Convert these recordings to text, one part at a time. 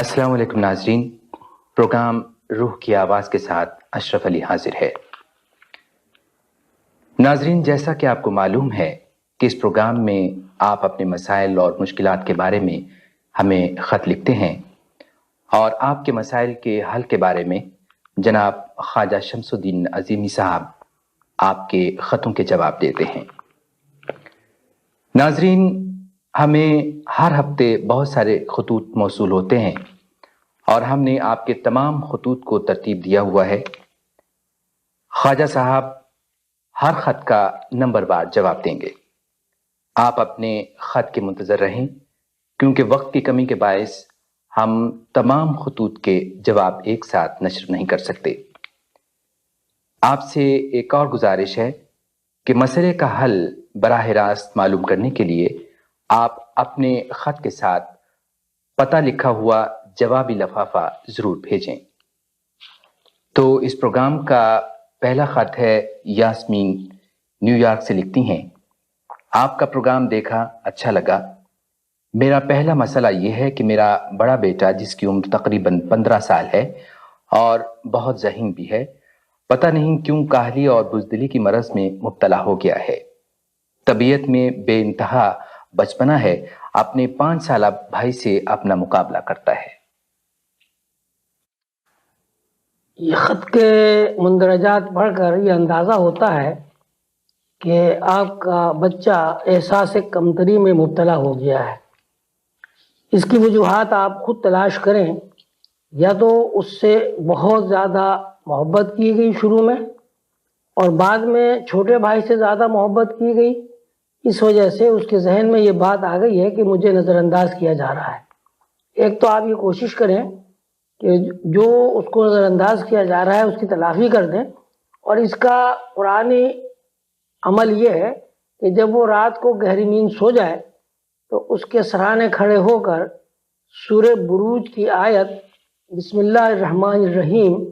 السلام علیکم ناظرین، پروگرام روح کی آواز کے ساتھ اشرف علی حاضر ہے۔ ناظرین، جیسا کہ آپ کو معلوم ہے کہ اس پروگرام میں آپ اپنے مسائل اور مشکلات کے بارے میں ہمیں خط لکھتے ہیں اور آپ کے مسائل کے حل کے بارے میں جناب خواجہ شمس الدین عظیمی صاحب آپ کے خطوں کے جواب دیتے ہیں۔ ناظرین، ہمیں ہر ہفتے بہت سارے خطوط موصول ہوتے ہیں اور ہم نے آپ کے تمام خطوط کو ترتیب دیا ہوا ہے۔ خواجہ صاحب ہر خط کا نمبر وار جواب دیں گے۔ آپ اپنے خط کے منتظر رہیں کیونکہ وقت کی کمی کے باعث ہم تمام خطوط کے جواب ایک ساتھ نشر نہیں کر سکتے۔ آپ سے ایک اور گزارش ہے کہ مسئلے کا حل براہ راست معلوم کرنے کے لیے آپ اپنے خط کے ساتھ پتہ لکھا ہوا جوابی لفافہ ضرور بھیجیں۔ تو اس پروگرام کا پہلا خط ہے، یاسمین نیو یارک سے لکھتی ہیں، آپ کا پروگرام دیکھا، اچھا لگا۔ میرا پہلا مسئلہ یہ ہے کہ میرا بڑا بیٹا جس کی عمر تقریباً 15 سال ہے اور بہت ذہین بھی ہے، پتہ نہیں کیوں کاہلی اور بزدلی کی مرض میں مبتلا ہو گیا ہے۔ طبیعت میں بے انتہا بچپنا ہے، اپنے 5 سالہ بھائی سے اپنا مقابلہ کرتا ہے۔ یہ خط کے مندرجات پڑھ کر یہ اندازہ ہوتا ہے کہ آپ کا بچہ احساس کمتری میں مبتلا ہو گیا ہے۔ اس کی وجوہات آپ خود تلاش کریں، یا تو اس سے بہت زیادہ محبت کی گئی شروع میں اور بعد میں چھوٹے بھائی سے زیادہ محبت کی گئی، اس وجہ سے اس کے ذہن میں یہ بات آ گئی ہے کہ مجھے نظر انداز کیا جا رہا ہے۔ ایک تو آپ یہ کوشش کریں کہ جو اس کو نظر انداز کیا جا رہا ہے اس کی تلافی کر دیں، اور اس کا قرآنی عمل یہ ہے کہ جب وہ رات کو گہری نیند سو جائے تو اس کے سرانے کھڑے ہو کر سورہ بروج کی آیت بسم اللہ الرحمن الرحیم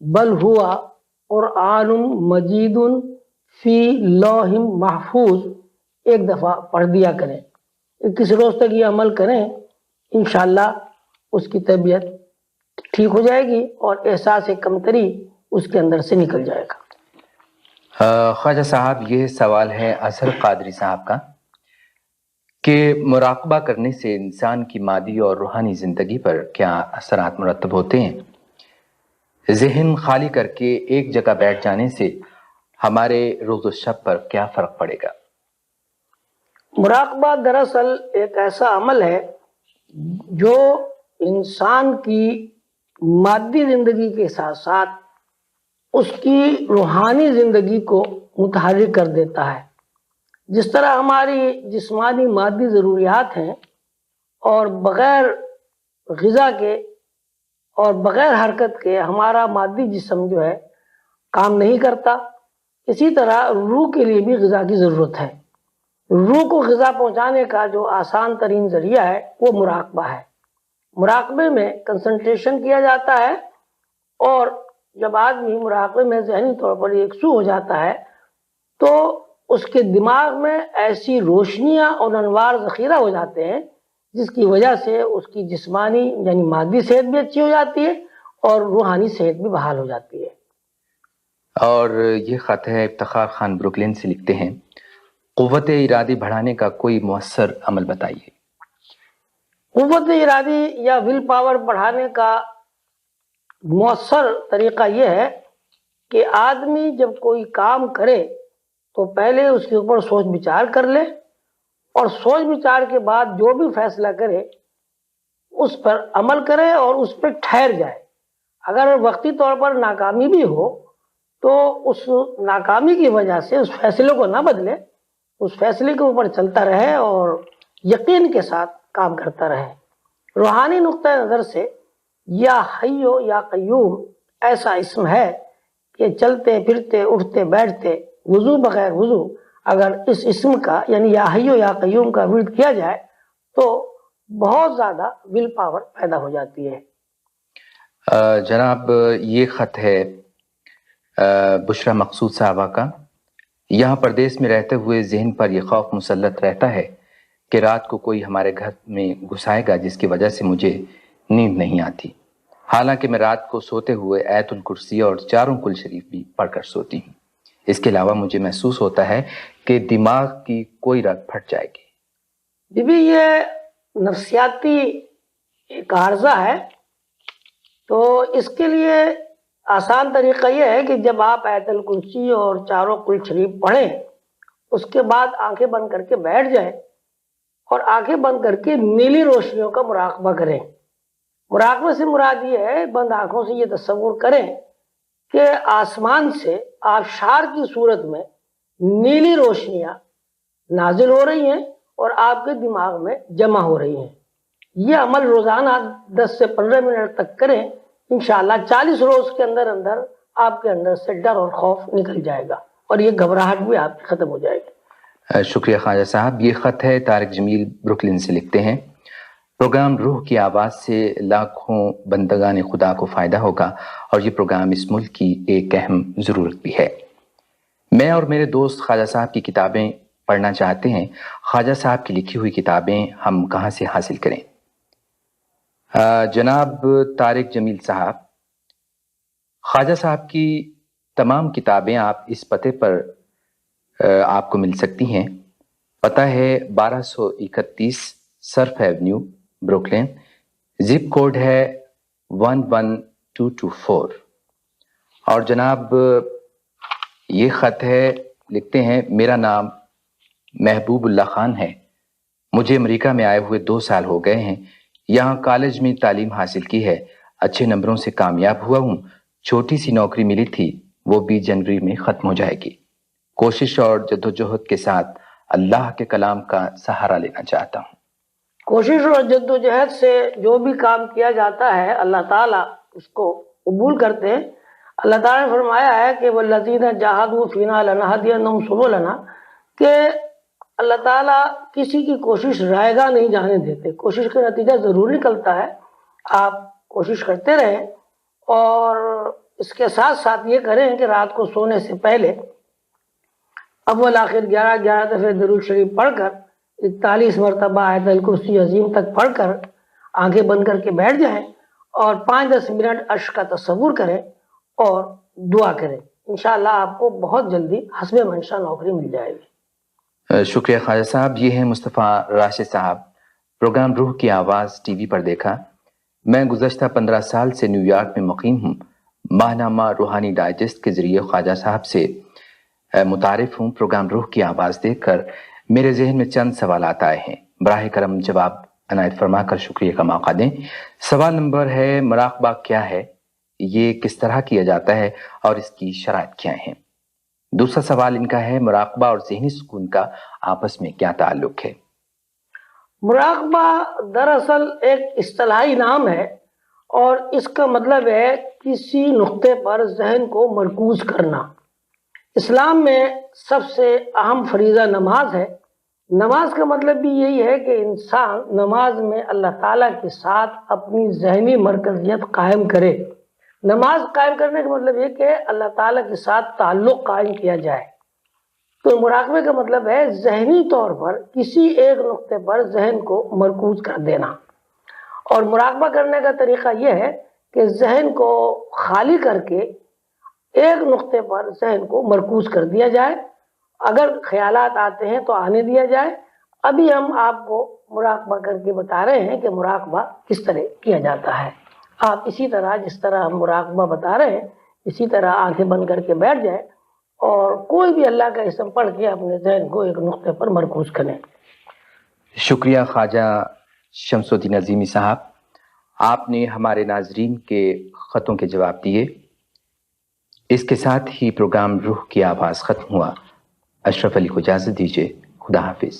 بل ہوا قرآن مجید فی لوح محفوظ ایک دفعہ پڑھ دیا کریں۔ 21 روز تک یہ عمل کریں، انشاءاللہ اس کی طبیعت ٹھیک ہو جائے گی اور احساس کمتری اس کے اندر سے نکل جائے گا۔ خواجہ صاحب، یہ سوال ہے اظہر قادری صاحب کا کہ مراقبہ کرنے سے انسان کی مادی اور روحانی زندگی پر کیا اثرات مرتب ہوتے ہیں؟ ذہن خالی کر کے ایک جگہ بیٹھ جانے سے ہمارے روز و شب پر کیا فرق پڑے گا؟ مراقبہ دراصل ایک ایسا عمل ہے جو انسان کی مادی زندگی کے ساتھ ساتھ اس کی روحانی زندگی کو متحرک کر دیتا ہے۔ جس طرح ہماری جسمانی مادی ضروریات ہیں اور بغیر غذا کے اور بغیر حرکت کے ہمارا مادی جسم جو ہے کام نہیں کرتا، اسی طرح روح کے لیے بھی غذا کی ضرورت ہے۔ روح کو غذا پہنچانے کا جو آسان ترین ذریعہ ہے وہ مراقبہ ہے۔ مراقبے میں کنسنٹریشن کیا جاتا ہے، اور جب آدمی مراقبے میں ذہنی طور پر یکسو ہو جاتا ہے تو اس کے دماغ میں ایسی روشنیاں اور انوار ذخیرہ ہو جاتے ہیں جس کی وجہ سے اس کی جسمانی یعنی مادی صحت بھی اچھی ہو جاتی ہے اور روحانی صحت بھی بحال ہو جاتی ہے۔ اور یہ خط ہے افتخار خان بروکلین سے لکھتے ہیں، قوت ارادی بڑھانے کا کوئی مؤثر عمل بتائیے۔ قوت ارادی یا ول پاور بڑھانے کا مؤثر طریقہ یہ ہے کہ آدمی جب کوئی کام کرے تو پہلے اس کے اوپر سوچ بچار کر لے، اور سوچ بچار کے بعد جو بھی فیصلہ کرے اس پر عمل کرے اور اس پہ ٹھہر جائے۔ اگر وقتی طور پر ناکامی بھی ہو تو اس ناکامی کی وجہ سے اس فیصلے کو نہ بدلے، اس فیصلے کے اوپر چلتا رہے اور یقین کے ساتھ کام کرتا رہے۔ روحانی نقطہ نظر سے یا حیو یا قیوم ایسا اسم ہے کہ چلتے پھرتے اٹھتے بیٹھتے وضو بغیر وضو اگر اس اسم کا یعنی یا حیو یا قیوم کا ورد کیا جائے تو بہت زیادہ ول پاور پیدا ہو جاتی ہے۔ جناب، یہ خط ہے بشرا مقصود صاحبہ کا، یہاں پردیس میں رہتے ہوئے ذہن پر یہ خوف مسلط رہتا ہے کہ رات کو کوئی ہمارے گھر میں گھس آئے گا، جس کی وجہ سے مجھے نیند نہیں آتی، حالانکہ میں رات کو سوتے ہوئے آیت الکرسی اور چاروں کل شریف بھی پڑھ کر سوتی ہوں۔ اس کے علاوہ مجھے محسوس ہوتا ہے کہ دماغ کی کوئی رگ پھٹ جائے گی۔ بی بی یہ نفسیاتی ایک عارضہ ہے، تو اس کے لیے آسان طریقہ یہ ہے کہ جب آپ آیت الکرسی اور چاروں کل شریف پڑھیں، اس کے بعد آنکھیں بند کر کے بیٹھ جائیں اور آنکھیں بند کر کے نیلی روشنیوں کا مراقبہ کریں۔ مراقبہ سے مراد یہ ہے، بند آنکھوں سے یہ تصور کریں کہ آسمان سے آبشار کی صورت میں نیلی روشنیاں نازل ہو رہی ہیں اور آپ کے دماغ میں جمع ہو رہی ہیں۔ یہ عمل روزانہ 10 سے 15 منٹ تک کریں، انشاءاللہ 40 روز کے اندر اندر آپ کے اندر سے ڈر اور خوف نکل جائے گا اور یہ گھبراہٹ بھی آپ کی ختم ہو جائے گی۔ شکریہ خواجہ صاحب۔ یہ خط ہے طارق جمیل بروکلن سے، لکھتے ہیں پروگرام روح کی آواز سے لاکھوں بندگان خدا کو فائدہ ہوگا اور یہ پروگرام اس ملک کی ایک اہم ضرورت بھی ہے۔ میں اور میرے دوست خواجہ صاحب کی کتابیں پڑھنا چاہتے ہیں۔ خواجہ صاحب کی لکھی ہوئی کتابیں ہم کہاں سے حاصل کریں؟ جناب طارق جمیل صاحب، خواجہ صاحب کی تمام کتابیں آپ اس پتے پر آپ کو مل سکتی ہیں۔ پتہ ہے 1231 Surf Avenue, Brooklyn, zip code ہے 11224۔ اور جناب یہ خط ہے، لکھتے ہیں میرا نام محبوب اللہ خان ہے، مجھے امریکہ میں آئے ہوئے 2 سال ہو گئے ہیں، یہاں کالج میں تعلیم حاصل کی ہے، اچھے نمبروں سے کامیاب ہوا ہوں، چھوٹی سی نوکری ملی تھی، وہ بھی جنوری میں ختم ہو جائے گی۔ کوشش اور جدوجہد کے ساتھ اللہ کے کلام کا سہارا لینا چاہتا ہوں۔ کوشش اور جدوجہد سے جو بھی کام کیا جاتا ہے اللہ تعالیٰ اس کو قبول کرتے ہیں۔ اللہ تعالیٰ نے فرمایا ہے کہ وَالَّذِينَ جَاهَدُوا فِينَا لَنَهْدِيَنَّهُمْ سُبُلَنَا، کہ اللہ تعالیٰ کسی کی کوشش رائے گاہ نہیں جانے دیتے، کوشش کا نتیجہ ضرور نکلتا ہے۔ آپ کوشش کرتے رہیں اور اس کے ساتھ ساتھ یہ کریں کہ رات کو سونے سے پہلے اول آخر 11 دفعہ درود شریف پڑھ کر 41 مرتبہ آیت الکرسی عظیم تک پڑھ کر آنکھیں بند کر کے بیٹھ جائیں اور 5-10 منٹ عرش کا تصور کریں اور دعا کریں، انشاءاللہ آپ کو بہت جلدی حسب منشا نوکری مل جائے گی۔ شکریہ خواجہ صاحب۔ یہ ہیں مصطفیٰ راشد صاحب، پروگرام روح کی آواز ٹی وی پر دیکھا۔ میں گزشتہ 15 سال سے نیو یارک میں مقیم ہوں، ماہنامہ روحانی ڈائجسٹ کے ذریعے خواجہ صاحب سے متعارف ہوں۔ پروگرام روح کی آواز دیکھ کر میرے ذہن میں چند سوالات آئے ہیں، براہ کرم جواب عنایت فرما کر شکریہ کا موقع دیں۔ سوال نمبر ہے، مراقبہ کیا ہے، یہ کس طرح کیا جاتا ہے اور اس کی شرائط کیا ہیں؟ دوسرا سوال ان کا ہے، مراقبہ اور ذہنی سکون کا آپس میں کیا تعلق ہے؟ مراقبہ دراصل ایک اصطلاحی نام ہے اور اس کا مطلب ہے کسی نقطے پر ذہن کو مرکوز کرنا۔ اسلام میں سب سے اہم فریضہ نماز ہے۔ نماز کا مطلب بھی یہی ہے کہ انسان نماز میں اللہ تعالیٰ کے ساتھ اپنی ذہنی مرکزیت قائم کرے۔ نماز قائم کرنے کا مطلب یہ کہ اللہ تعالیٰ کے ساتھ تعلق قائم کیا جائے۔ تو مراقبے کا مطلب ہے ذہنی طور پر کسی ایک نقطے پر ذہن کو مرکوز کر دینا۔ اور مراقبہ کرنے کا طریقہ یہ ہے کہ ذہن کو خالی کر کے ایک نقطے پر ذہن کو مرکوز کر دیا جائے، اگر خیالات آتے ہیں تو آنے دیا جائے۔ ابھی ہم آپ کو مراقبہ کر کے بتا رہے ہیں کہ مراقبہ کس طرح کیا جاتا ہے۔ آپ اسی طرح جس طرح ہم مراقبہ بتا رہے ہیں اسی طرح آنکھیں بند کر کے بیٹھ جائیں اور کوئی بھی اللہ کا اسم پڑھ کے اپنے ذہن کو ایک نقطے پر مرکوز کریں۔ شکریہ خواجہ شمس الدین عظیمی صاحب، آپ نے ہمارے ناظرین کے خطوں کے جواب دیے۔ اس کے ساتھ ہی پروگرام روح کی آواز ختم ہوا۔ اشرف علی کو اجازت دیجیے، خدا حافظ۔